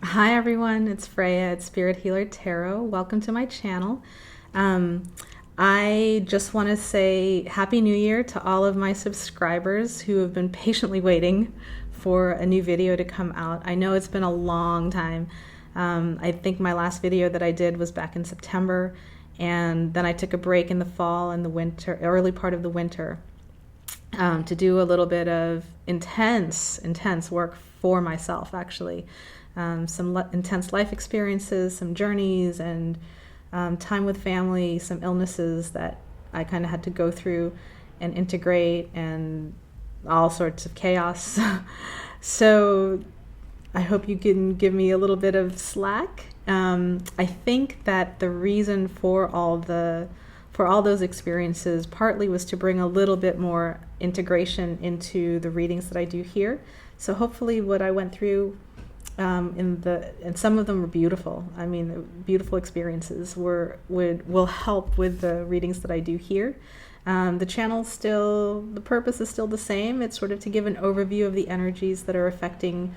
Hi everyone, it's Freya at Spirit Healer Tarot. Welcome to my channel. Um, I just want to say Happy New Year to all of my subscribers who have been patiently waiting for a new video to come out. I know it's been a long time. I think my last video that I did was back in September, and then I took a break in the fall and the winter, early part of the winter, to do a little bit of intense work for myself, actually. Some intense life experiences, some journeys, and time with family, some illnesses that I kind of had to go through and integrate, and all sorts of chaos. So I hope you can give me a little bit of slack. I think that the reason for all those experiences partly was to bring a little bit more integration into the readings that I do here. So hopefully what I went through, and some of them were beautiful. I mean, beautiful experiences will help with the readings that I do here. The purpose is still the same. It's sort of to give an overview of the energies that are affecting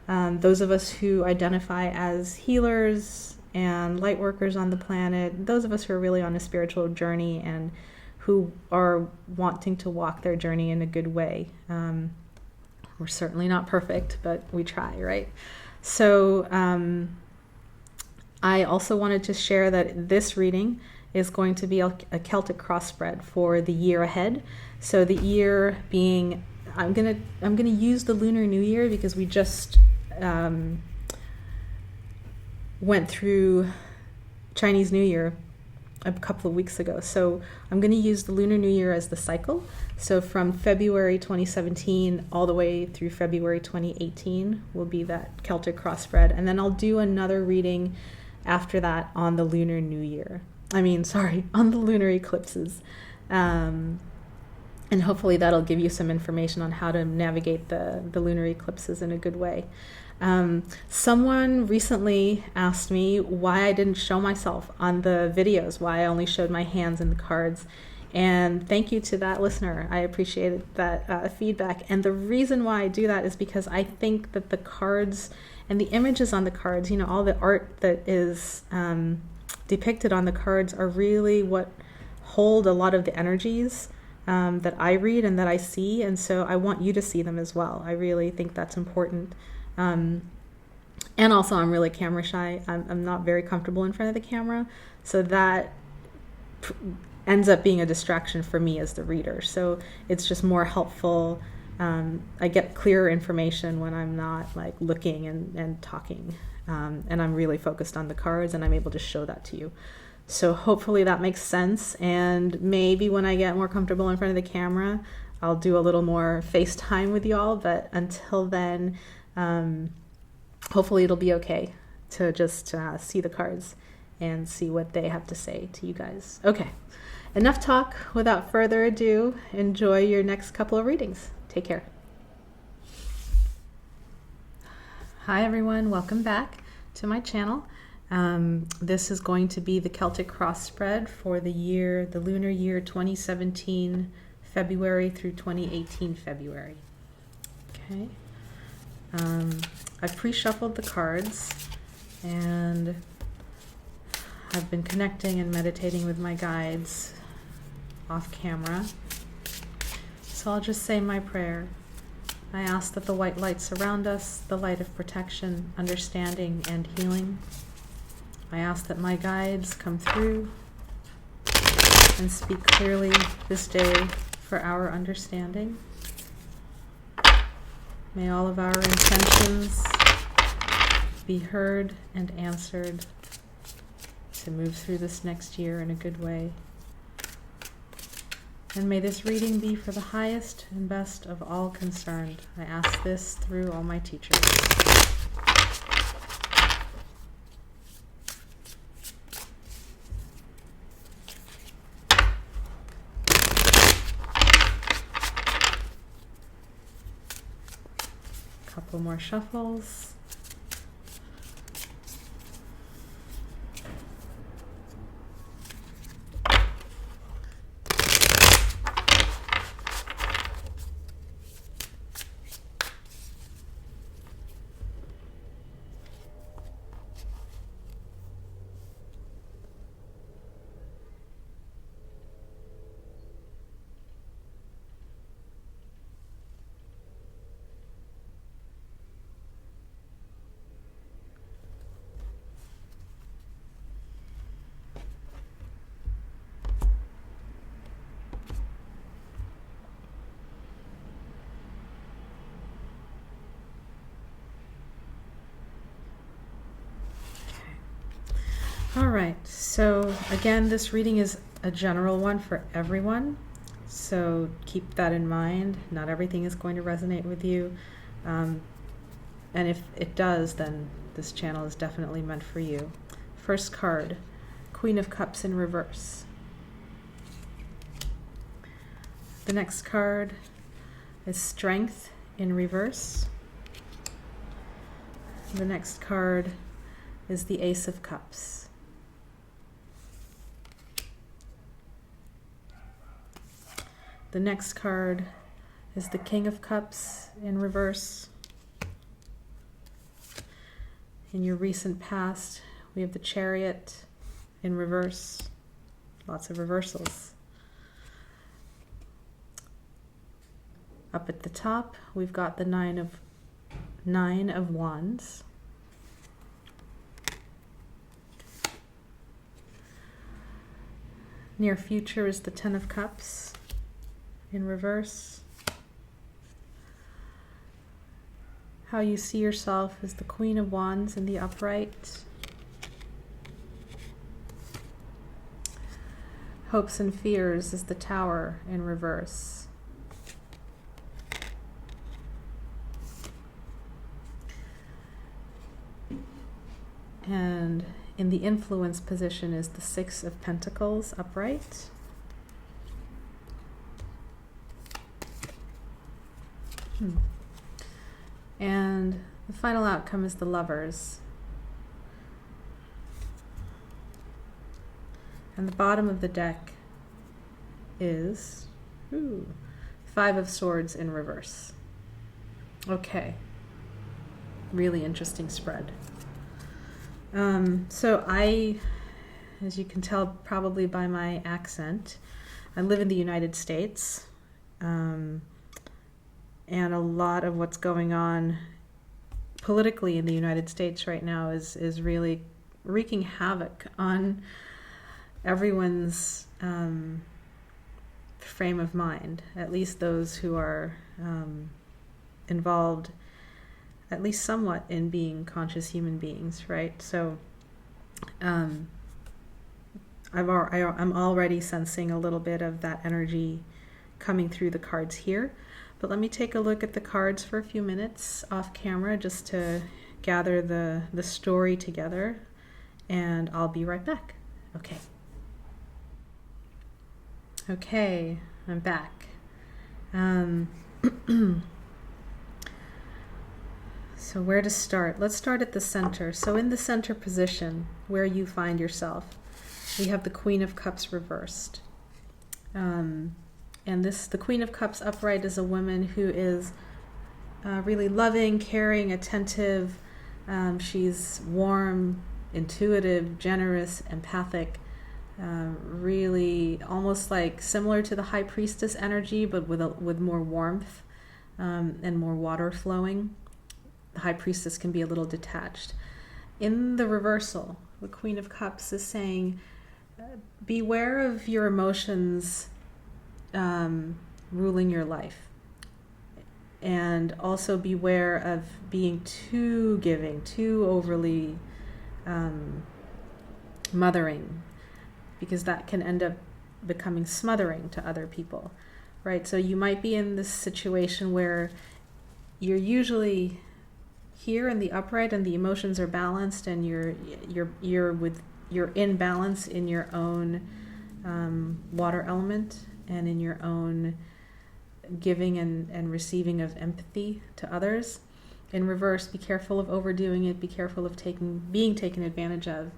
those of us who identify as healers and light workers on the planet, those of us who are really on a spiritual journey and who are wanting to walk their journey in a good way. We're certainly not perfect, but we try, right? So I also wanted to share that this reading is going to be a Celtic cross spread for the year ahead. So the year being, I'm gonna use the Lunar New Year because we just went through Chinese New Year a couple of weeks ago. So I'm going to use the Lunar New Year as the cycle. So from February 2017 all the way through February 2018 will be that Celtic cross spread. And then I'll do another reading after that on the Lunar New Year. On the lunar eclipses. And hopefully that'll give you some information on how to navigate the lunar eclipses in a good way. Someone recently asked me why I didn't show myself on the videos, why I only showed my hands and the cards. And thank you to that listener. I appreciated that feedback. And the reason why I do that is because I think that the cards and the images on the cards, all the art that is depicted on the cards are really what hold a lot of the energies that I read and that I see. And so I want you to see them as well. I really think that's important. And also I'm really camera shy. I'm not very comfortable in front of the camera. So that ends up being a distraction for me as the reader. So it's just more helpful. I get clearer information when I'm not like looking and talking. And I'm really focused on the cards and I'm able to show that to you. So hopefully that makes sense. And maybe when I get more comfortable in front of the camera, I'll do a little more FaceTime with y'all. But until then, hopefully it'll be okay to just see the cards and see what they have to say to you guys. Okay, enough talk. Without further ado, enjoy your next couple of readings. Take care. Hi everyone, welcome back to my channel. This is going to be the Celtic cross spread for the lunar year 2017 February through 2018 February. Okay. I've pre-shuffled the cards and I've been connecting and meditating with my guides off camera. So I'll just say my prayer. I ask that the white light surround us, the light of protection, understanding, and healing. I ask that my guides come through and speak clearly this day for our understanding. May all of our intentions be heard and answered to move through this next year in a good way. And may this reading be for the highest and best of all concerned. I ask this through all my teachers. Couple more shuffles. right, so again, this reading is a general one for everyone. So keep that in mind. Not everything is going to resonate with you. And if it does, then this channel is definitely meant for you. First card, Queen of Cups in reverse. The next card is Strength in reverse. The next card is the Ace of Cups. The next card is the King of Cups in reverse. In your recent past, we have the Chariot in reverse. Lots of reversals. Up at the top, we've got the Nine of Wands. Near future is the Ten of Cups in reverse. How you see yourself is the Queen of Wands in the upright. Hopes and fears is the Tower in reverse. And in the influence position is the Six of Pentacles upright. And the final outcome is the Lovers. And the bottom of the deck is Five of Swords in reverse. Okay. Really interesting spread. So I, as you can tell probably by my accent, I live in the United States. And a lot of what's going on politically in the United States right now is really wreaking havoc on everyone's frame of mind, at least those who are involved at least somewhat in being conscious human beings, right? So I'm already sensing a little bit of that energy coming through the cards here. But let me take a look at the cards for a few minutes off camera just to gather the story together, and I'll be right back. Okay. Okay, I'm back. So where to start? Let's start at the center. So in the center position, where you find yourself, we have the Queen of Cups reversed. And the Queen of Cups upright is a woman who is really loving, caring, attentive. She's warm, intuitive, generous, empathic, really almost like similar to the High Priestess energy, but with more warmth and more water flowing. The High Priestess can be a little detached. In the reversal, the Queen of Cups is saying, beware of your emotions ruling your life. And also beware of being too giving, too overly mothering, because that can end up becoming smothering to other people, right? So you might be in this situation where you're usually here in the upright and the emotions are balanced, and you're in balance in your own water element and in your own giving and receiving of empathy to others. In reverse, be careful of overdoing it, be careful of being taken advantage of,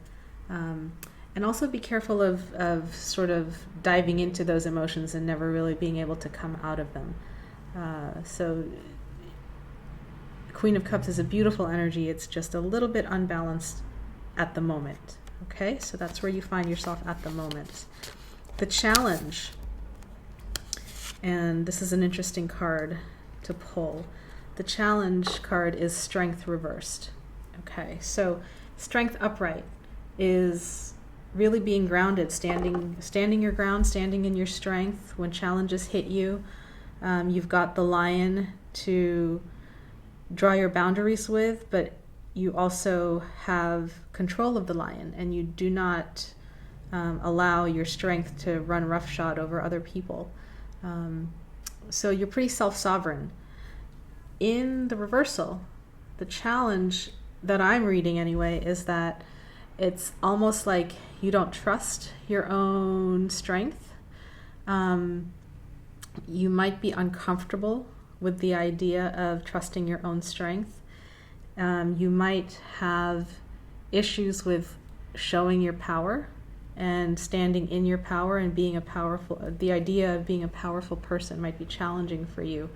and also be careful of sort of diving into those emotions and never really being able to come out of them. So Queen of Cups is a beautiful energy. It's just a little bit unbalanced at the moment. Okay, so that's where you find yourself at the moment. The challenge, and this is an interesting card to pull. The challenge card is Strength reversed. Okay, so Strength upright is really being grounded, standing your ground, standing in your strength when challenges hit you. You've got the Lion to draw your boundaries with, but you also have control of the lion, and you do not allow your strength to run roughshod over other people. So you're pretty self-sovereign. In the reversal, the challenge that I'm reading anyway is that it's almost like you don't trust your own strength. You might be uncomfortable with the idea of trusting your own strength. You might have issues with showing your power and standing in your power and being the idea of being a powerful person might be challenging for you.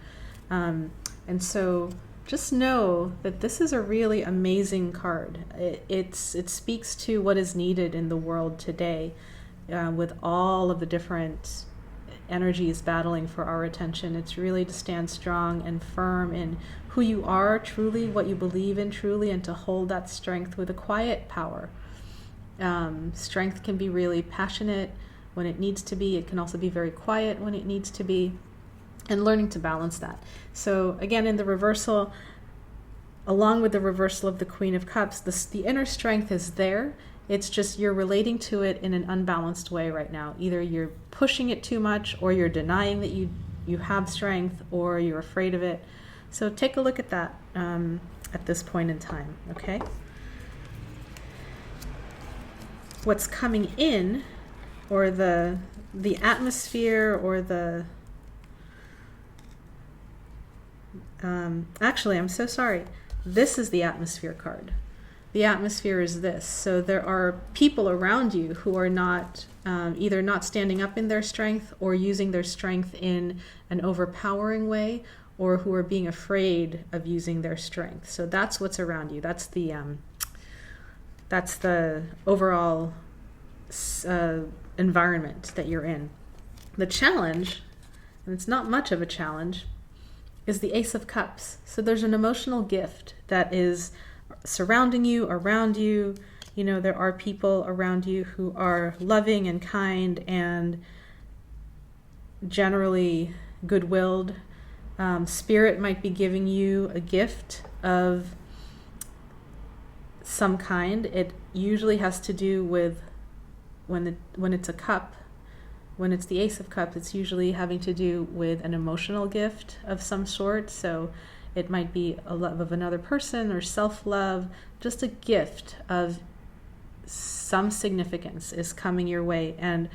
And so just know that this is a really amazing card. It speaks to what is needed in the world today, with all of the different energies battling for our attention. It's really to stand strong and firm in who you are truly, what you believe in truly, and to hold that strength with a quiet power. Strength can be really passionate when it needs to be. It can also be very quiet when it needs to be, and learning to balance that. So again, in the reversal, along with the reversal of the Queen of Cups, the inner strength is there. It's just you're relating to it in an unbalanced way right now. Either you're pushing it too much, or you're denying that you have strength, or you're afraid of it. So take a look at that at this point in time, okay? What's coming in, or the atmosphere, or the... actually, I'm so sorry. This is the atmosphere card. The atmosphere is this. So there are people around you who are not either not standing up in their strength, or using their strength in an overpowering way, or who are being afraid of using their strength. So that's what's around you. That's the overall environment that you're in. The challenge, and it's not much of a challenge, is the Ace of Cups. So there's an emotional gift that is surrounding you, around you. You know, there are people around you who are loving and kind and generally good-willed. Spirit might be giving you a gift of some kind. It usually has to do with when it's a cup. When it's the Ace of Cups, it's usually having to do with an emotional gift of some sort. So it might be a love of another person, or self-love. Just a gift of some significance is coming your way. And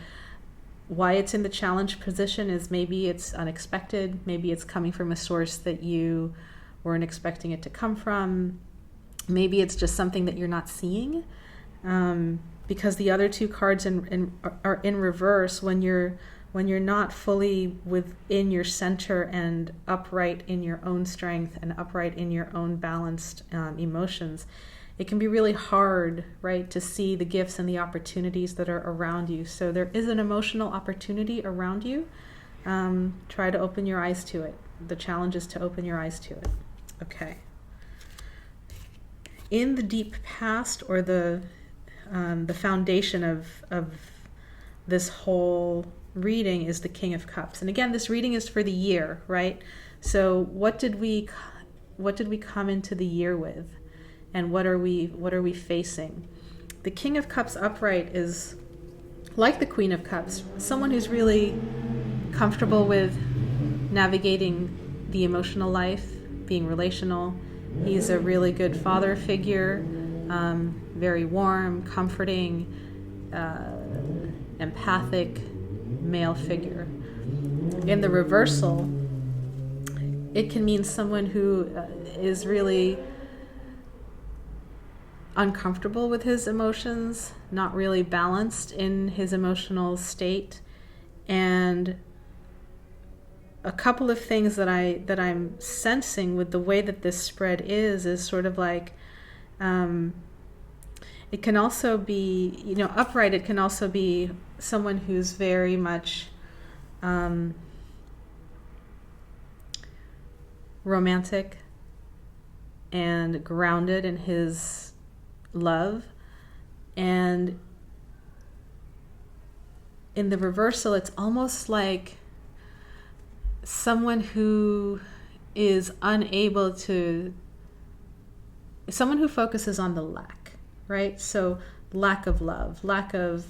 why it's in the challenge position is maybe it's unexpected. Maybe it's coming from a source that you weren't expecting it to come from. Maybe it's just something that you're not seeing. Because the other two cards are in reverse. When you're not fully within your center and upright in your own strength and upright in your own balanced emotions, it can be really hard, right, to see the gifts and the opportunities that are around you. So there is an emotional opportunity around you. Try to open your eyes to it. The challenge is to open your eyes to it. Okay. In the deep past, or the foundation of this whole reading, is the King of Cups. And again, this reading is for the year, right? So what did we come into the year with, and what are we facing? The King of Cups upright is like the Queen of Cups, someone who's really comfortable with navigating the emotional life, being relational. He's a really good father figure, very warm, comforting, empathic male figure. In the reversal, it can mean someone who is really uncomfortable with his emotions, not really balanced in his emotional state. And a couple of things that I'm sensing with the way that this spread is sort of like, it can also be, upright. It can also be someone who's very much romantic and grounded in his love. And in the reversal, it's almost like someone who is unable to someone who focuses on the lack, right? So lack of love, lack of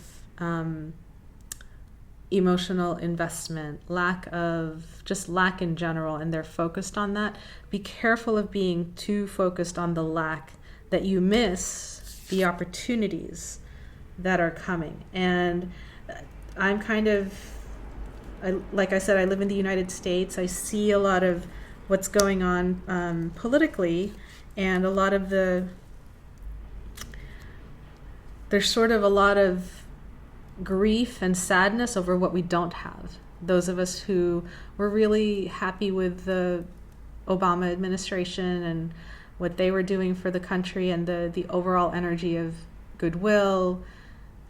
emotional investment, lack in general, and they're focused on that. Be careful of being too focused on the lack that you miss the opportunities that are coming. And I'm like I said, I live in the United States. I see a lot of what's going on politically, and there's sort of a lot of grief and sadness over what we don't have. Those of us who were really happy with the Obama administration and what they were doing for the country, and the overall energy of goodwill,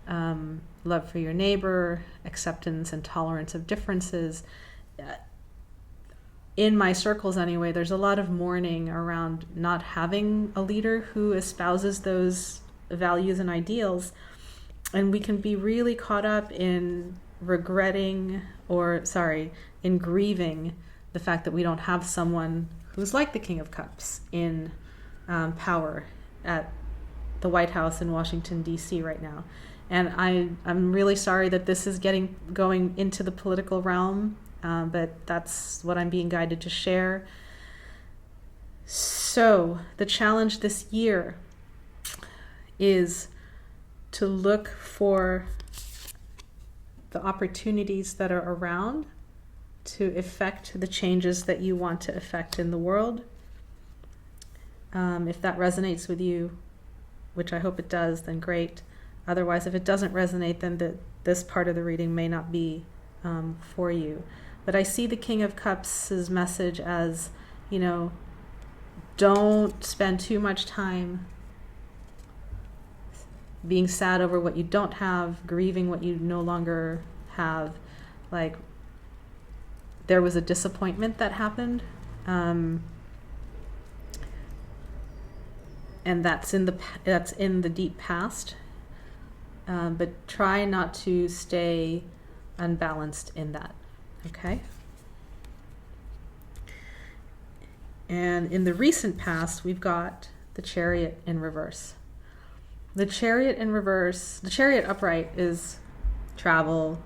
love for your neighbor, acceptance and tolerance of differences. In my circles anyway, there's a lot of mourning around not having a leader who espouses those values and ideals. And we can be really caught up in grieving the fact that we don't have someone who's like the King of Cups in power at the White House in Washington, D.C. right now. And I'm really sorry that this is going into the political realm, but that's what I'm being guided to share. So the challenge this year is to look for the opportunities that are around to effect the changes that you want to effect in the world. If that resonates with you, which I hope it does, then great. Otherwise, if it doesn't resonate, then this part of the reading may not be for you. But I see the King of Cups' message as, don't spend too much time being sad over what you don't have, grieving what you no longer have. Like, there was a disappointment that happened, and that's in the deep past. But try not to stay unbalanced in that. Okay? And in the recent past, we've got the Chariot in reverse. The Chariot in reverse, the Chariot upright is travel,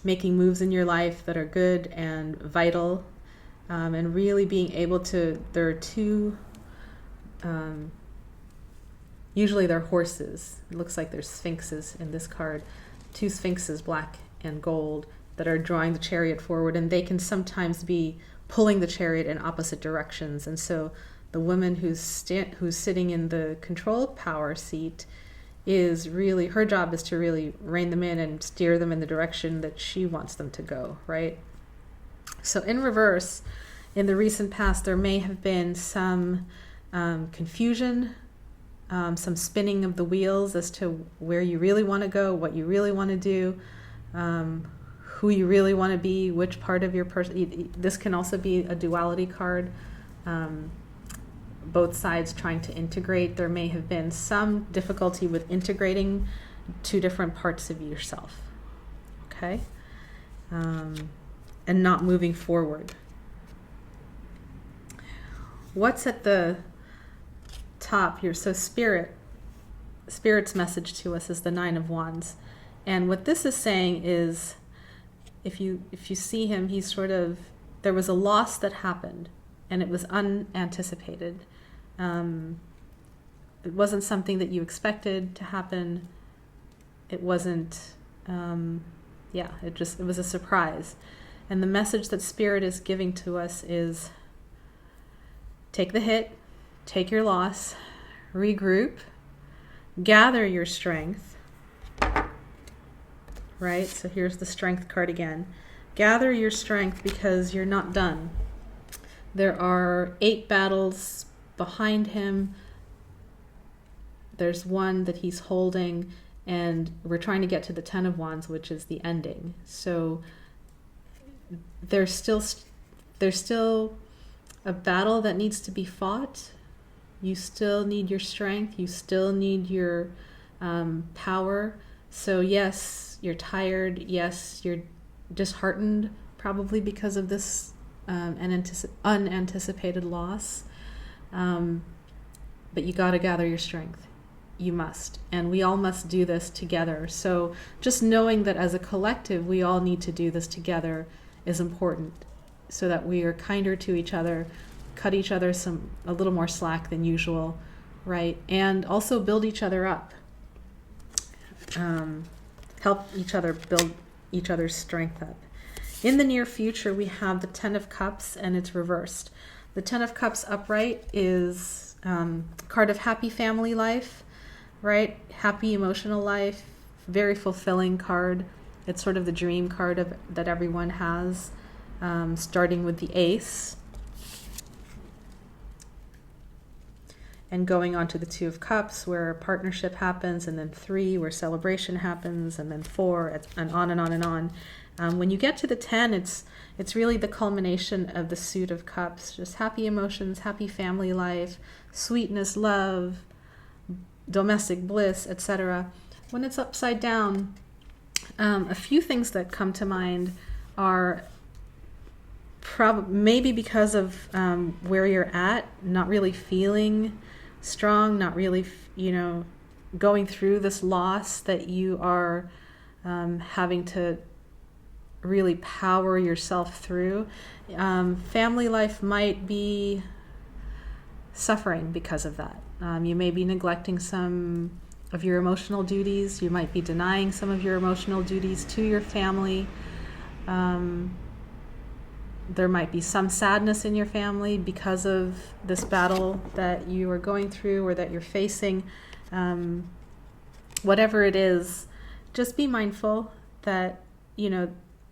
making moves in your life that are good and vital, and really being able to, there are two, usually they're horses. It looks like there's sphinxes in this card. Two sphinxes, black and gold, that are drawing the chariot forward, and they can sometimes be pulling the chariot in opposite directions. And so the woman who's sitting in the control power seat is really, her job is to really rein them in and steer them in the direction that she wants them to go, right? So in reverse, in the recent past, there may have been some confusion, some spinning of the wheels as to where you really want to go, what you really want to do, who you really want to be, which part of your person. This can also be a duality card. Both sides trying to integrate. There may have been some difficulty with integrating two different parts of yourself, okay? And not moving forward. What's at the top here? So Spirit's message to us is the Nine of Wands. And what this is saying is, if you see him, he's sort of, there was a loss that happened, and it was unanticipated. It wasn't something that you expected to happen. It wasn't, it was a surprise. And the message that Spirit is giving to us is, take the hit, take your loss, regroup, gather your strength, right? So here's the Strength card again. Gather your strength because you're not done. There are 8 battles behind him. There's one that he's holding, and we're trying to get to the Ten of Wands, which is the ending. So there's still a battle that needs to be fought. You still need your strength. You still need your power. So yes, you're tired. Yes, you're disheartened, probably because of this unanticipated loss. but you got to gather your strength. You must. And we all must do this together. So just knowing that as a collective, we all need to do this together is important, so that we are kinder to each other, cut each other a little more slack than usual, right? And also build each other up. Help each other build each other's strength up. In the near future, we have the Ten of Cups, and it's reversed. The Ten of Cups upright is a card of happy family life, right? Happy emotional life, very fulfilling card. It's sort of the dream card that everyone has, starting with the Ace and going on to the Two of Cups, where partnership happens, and then 3, where celebration happens, and then 4, and on and on and on. When you get to the 10, it's really the culmination of the Suit of Cups, just happy emotions, happy family life, sweetness, love, domestic bliss, etc. When it's upside down, a few things that come to mind are maybe because of where you're at, not really feeling strong, not really, going through this loss that you are having to really power yourself through. Family life might be suffering because of that. You may be neglecting some of your emotional duties. You might be denying some of your emotional duties to your family. There might be some sadness in your family because of this battle that you are going through or that you're facing. Whatever it is, just be mindful that,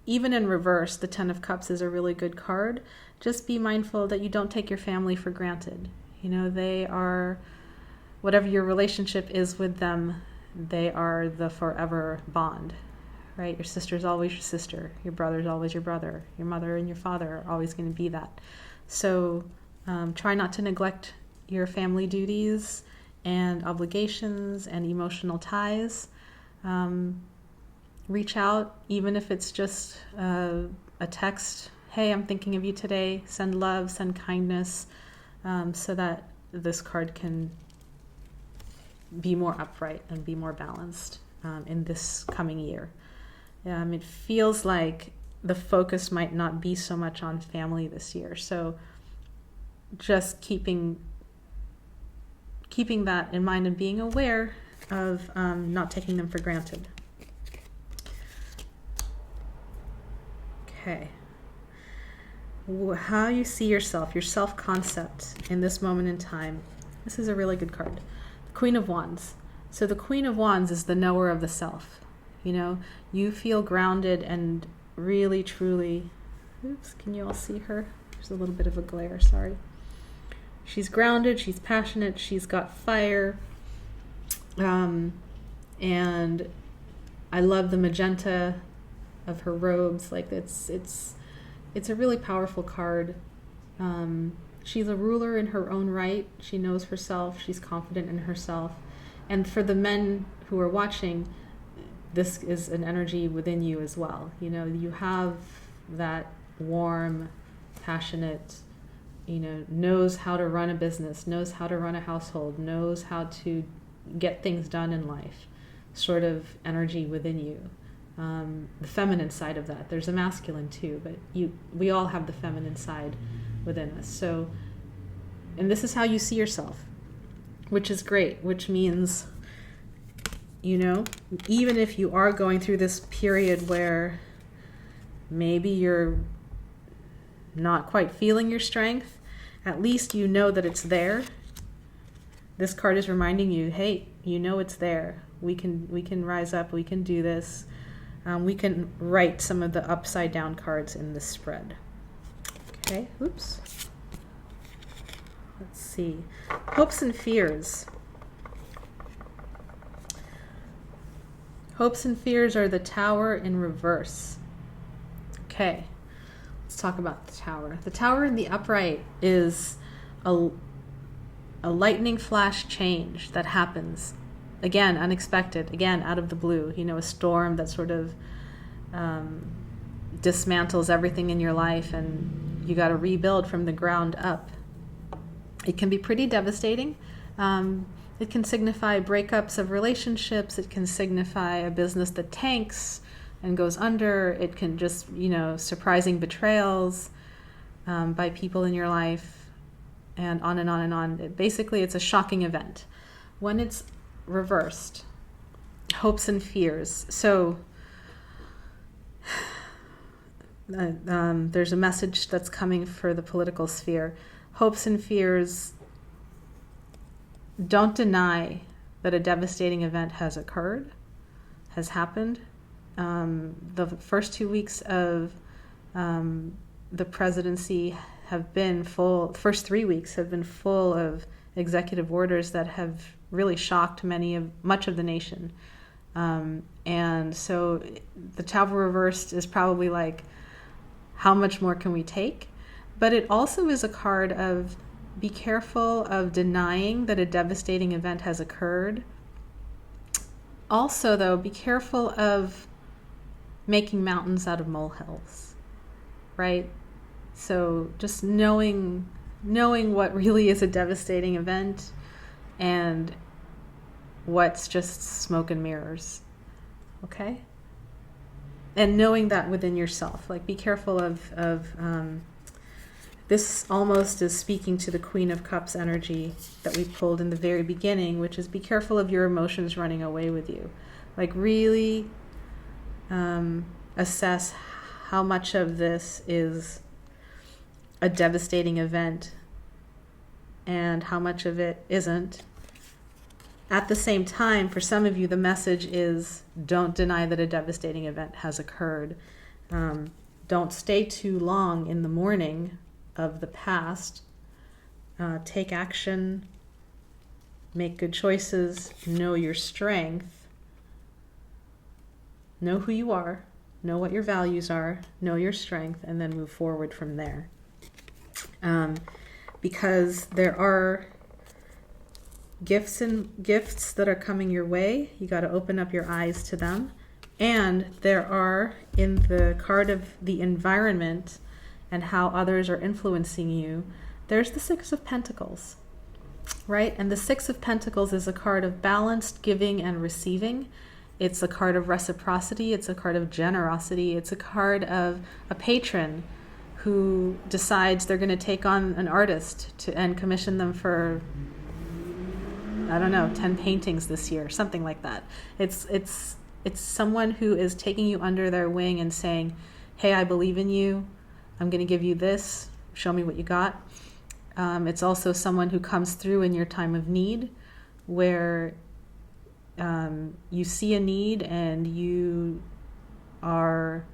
even in reverse, the Ten of Cups is a really good card. Just be mindful that you don't take your family for granted. They are, whatever your relationship is with them, they are the forever bond, right? Your sister's always your sister. Your brother's always your brother. Your mother and your father are always going to be that. So try not to neglect your family duties and obligations and emotional ties. Reach out, even if it's just a text. Hey, I'm thinking of you today. Send love, send kindness, so that this card can be more upright and be more balanced in this coming year. It feels like the focus might not be so much on family this year. So just keeping that in mind and being aware of not taking them for granted. Okay. How you see yourself, your self-concept in this moment in time. This is a really good card. The Queen of Wands. So the Queen of Wands is the knower of the self. You feel grounded and really, truly, oops, can you all see her? There's a little bit of a glare, sorry. She's grounded, she's passionate, she's got fire. And I love the magenta of her robes. Like it's a really powerful card. She's a ruler in her own right. She knows herself. She's confident in herself. And for the men who are watching, this is an energy within you as well. You have that warm, passionate, knows how to run a business, knows how to run a household, knows how to get things done in life, sort of energy within you. The feminine side of that. There's a masculine too, but we all have the feminine side within us. So, and this is how you see yourself, which is great, which means, even if you are going through this period where maybe you're not quite feeling your strength, at least you know that it's there. This card is reminding you, hey, it's there. We can rise up. We can do this. We can write some of the upside down cards in this spread. Okay, oops. Let's see. Hopes and fears. Hopes and fears are the Tower in reverse. Okay, let's talk about the Tower. The Tower in the upright is a lightning flash change that happens. Again, unexpected, again, out of the blue, a storm that sort of dismantles everything in your life, and you got to rebuild from the ground up. It can be pretty devastating, It can signify breakups of relationships. It can signify a business that tanks and goes under. It can just, surprising betrayals by people in your life, and on and on and on. Basically, it's a shocking event. When it's reversed, hopes and fears. So there's a message that's coming for the political sphere. Hopes and fears. Don't deny that a devastating event has occurred, has happened. The first 2 weeks of the presidency have been full. The first 3 weeks have been full of executive orders that have really shocked much of the nation. And so the Tower reversed is probably like, how much more can we take? But it also is a card of, be careful of denying that a devastating event has occurred. Also, though, be careful of making mountains out of molehills, right? So just knowing what really is a devastating event and what's just smoke and mirrors, okay? And knowing that within yourself. Like, be careful of this almost is speaking to the Queen of Cups energy that we pulled in the very beginning, which is be careful of your emotions running away with you. Like, really assess how much of this is a devastating event and how much of it isn't. At the same time, for some of you, the message is, don't deny that a devastating event has occurred. Don't stay too long in the mourning of the past. Take action, make good choices, know your strength, know who you are, know what your values are, know your strength, and then move forward from there. Because there are gifts that are coming your way. You got to open up your eyes to them. And there are, in the card of the environment and how others are influencing you, there's the Six of Pentacles, right? And the Six of Pentacles is a card of balanced giving and receiving. It's a card of reciprocity. It's a card of generosity. It's a card of a patron who decides they're going to take on an artist and commission them for, I don't know, 10 paintings this year, something like that. It's someone who is taking you under their wing and saying, hey, I believe in you. I'm going to give you this. Show me what you got. It's also someone who comes through in your time of need, where you see a need and you are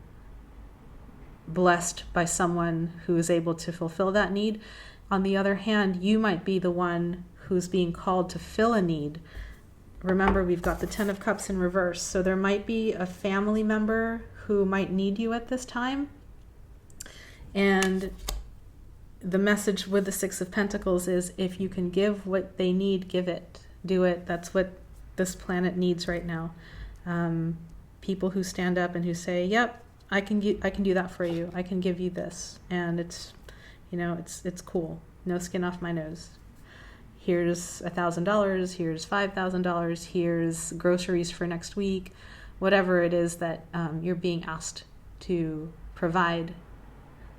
blessed by someone who is able to fulfill that need. On the other hand, you might be the one who's being called to fill a need. Remember, we've got the Ten of Cups in reverse, so there might be a family member who might need you at this time. And the message with the Six of Pentacles is, if you can give what they need, give it. Do it. That's what this planet needs right now. People who stand up and who say, yep, I can do that for you. I can give you this. And it's cool. No skin off my nose. Here's $1,000. Here's $5,000. Here's groceries for next week. Whatever it is that you're being asked to provide,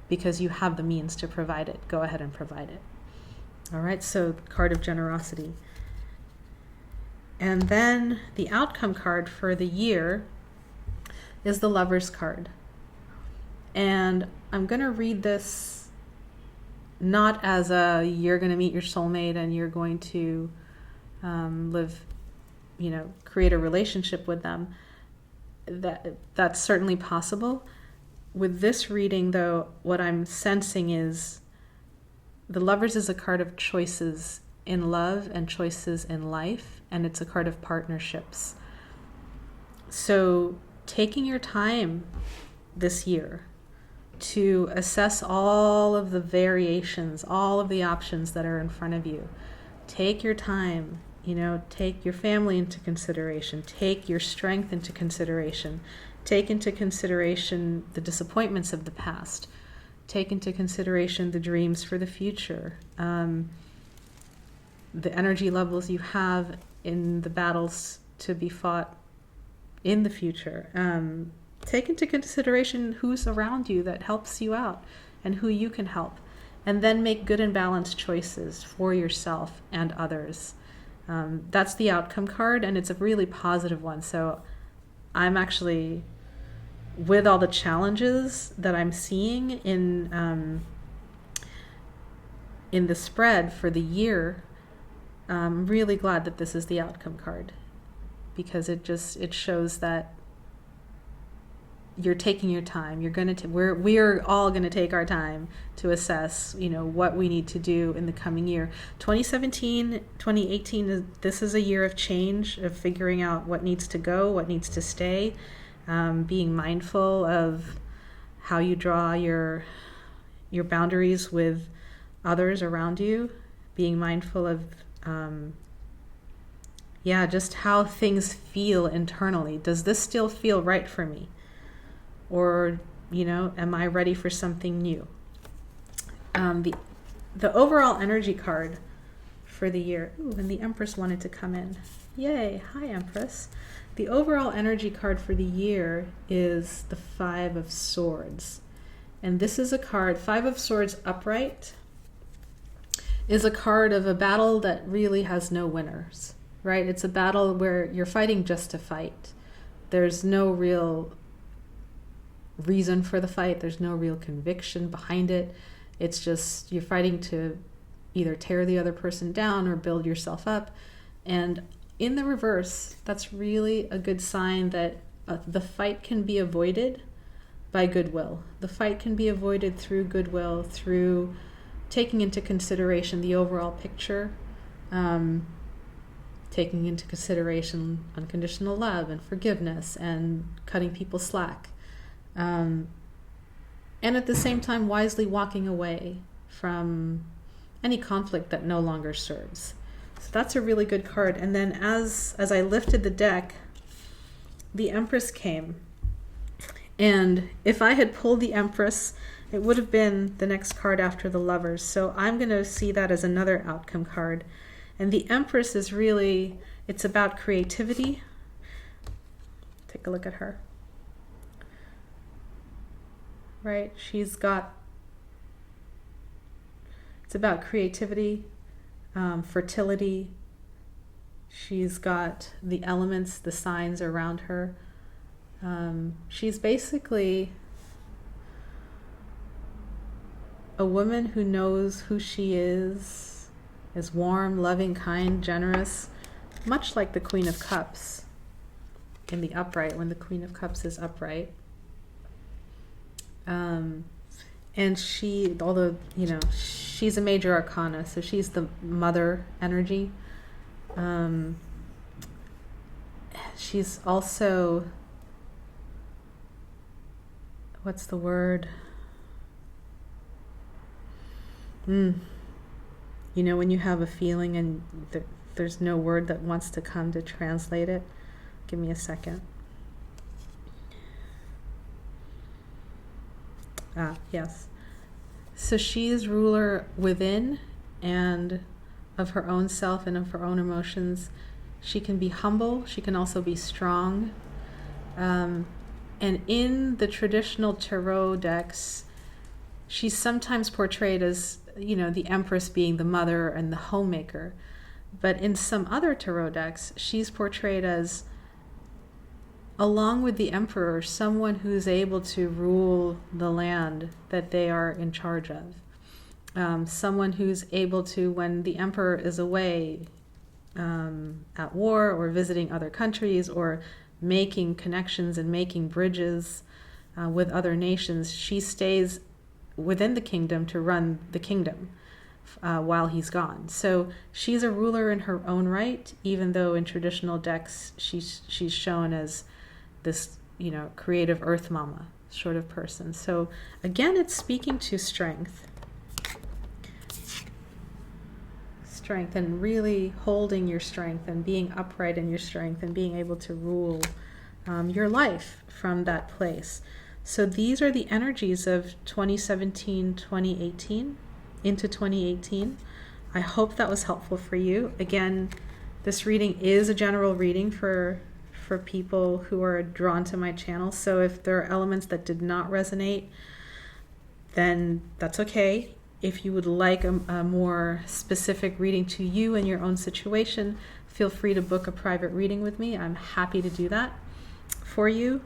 because you have the means to provide it. Go ahead and provide it. All right, so card of generosity. And then the outcome card for the year is the Lover's card. And I'm going to read this not as you're going to meet your soulmate and you're going to create a relationship with them. That's certainly possible. With this reading, though, what I'm sensing is the Lovers is a card of choices in love and choices in life, and it's a card of partnerships. So taking your time this year to assess all of the variations, all of the options that are in front of you. Take your time, take your family into consideration, take your strength into consideration, take into consideration the disappointments of the past, take into consideration the dreams for the future. the energy levels you have in the battles to be fought in the future. Take into consideration who's around you that helps you out and who you can help. And then make good and balanced choices for yourself and others. That's the outcome card, and it's a really positive one. So I'm actually, with all the challenges that I'm seeing in the spread for the year, I'm really glad that this is the outcome card, because it shows that you're taking your time. We're all going to take our time to assess, what we need to do in the coming year. 2017, 2018, this is a year of change, of figuring out what needs to go, what needs to stay, being mindful of how you draw your boundaries with others around you, being mindful of just how things feel internally. Does this still feel right for me? Or, am I ready for something new? The overall energy card for the year. Ooh, and the Empress wanted to come in. Yay. Hi, Empress. The overall energy card for the year is the Five of Swords. And this is a card, Five of Swords upright, is a card of a battle that really has no winners, right? It's a battle where you're fighting just to fight. There's no real reason for the fight. There's no real conviction behind it. It's just you're fighting to either tear the other person down or build yourself up. And in the reverse, that's really a good sign that the fight can be avoided by goodwill. The fight can be avoided through goodwill, through taking into consideration the overall picture, taking into consideration unconditional love and forgiveness and cutting people slack. And at the same time, wisely walking away from any conflict that no longer serves. So that's a really good card. And then as I lifted the deck, the Empress came. And if I had pulled the Empress, it would have been the next card after the Lovers. So I'm going to see that as another outcome card. And the Empress is really, it's about creativity. Take a look at her. Right? It's about creativity, fertility. She's got the elements, the signs around her. She's basically a woman who knows who she is warm, loving, kind, generous, much like the Queen of Cups in the upright, when the Queen of Cups is upright. And she, although, she's a major arcana, so she's the mother energy. She's also, what's the word? When you have a feeling and there's no word that wants to come to translate it. Give me a second. Yes. So she is ruler within and of her own self and of her own emotions. She can be humble. She can also be strong. And in the traditional tarot decks, she's sometimes portrayed as, the Empress being the mother and the homemaker. But in some other tarot decks, she's portrayed as, along with the Emperor, someone who's able to rule the land that they are in charge of. Someone who's able to, when the Emperor is away at war or visiting other countries or making connections and making bridges with other nations, she stays within the kingdom to run the kingdom while he's gone. So she's a ruler in her own right, even though in traditional decks she's shown as this, creative earth mama sort of person. So again, it's speaking to strength and really holding your strength and being upright in your strength and being able to rule your life from that place. So these are the energies of 2017, 2018 into 2018. I hope that was helpful for you. Again, this reading is a general reading for people who are drawn to my channel. So if there are elements that did not resonate, then that's okay. If you would like a more specific reading to you and your own situation, feel free to book a private reading with me. I'm happy to do that for you.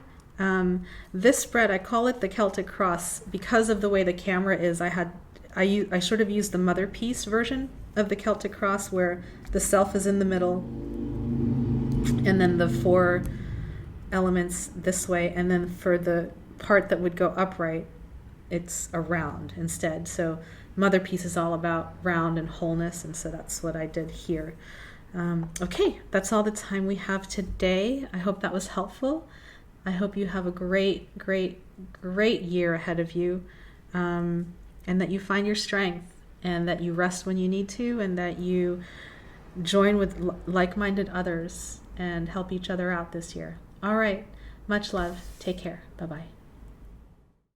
This spread, I call it the Celtic Cross because of the way the camera is. I sort of used the mother piece version of the Celtic Cross where the self is in the middle and then the 4 elements this way, and then for the part that would go upright, it's a round instead. So mother piece is all about round and wholeness, and so that's what I did here. Okay, that's all the time we have today. I hope that was helpful. I hope you have a great year ahead of you, and that you find your strength, and that you rest when you need to, and that you join with like-minded others and help each other out this year. All right, much love. Take care. Bye-bye.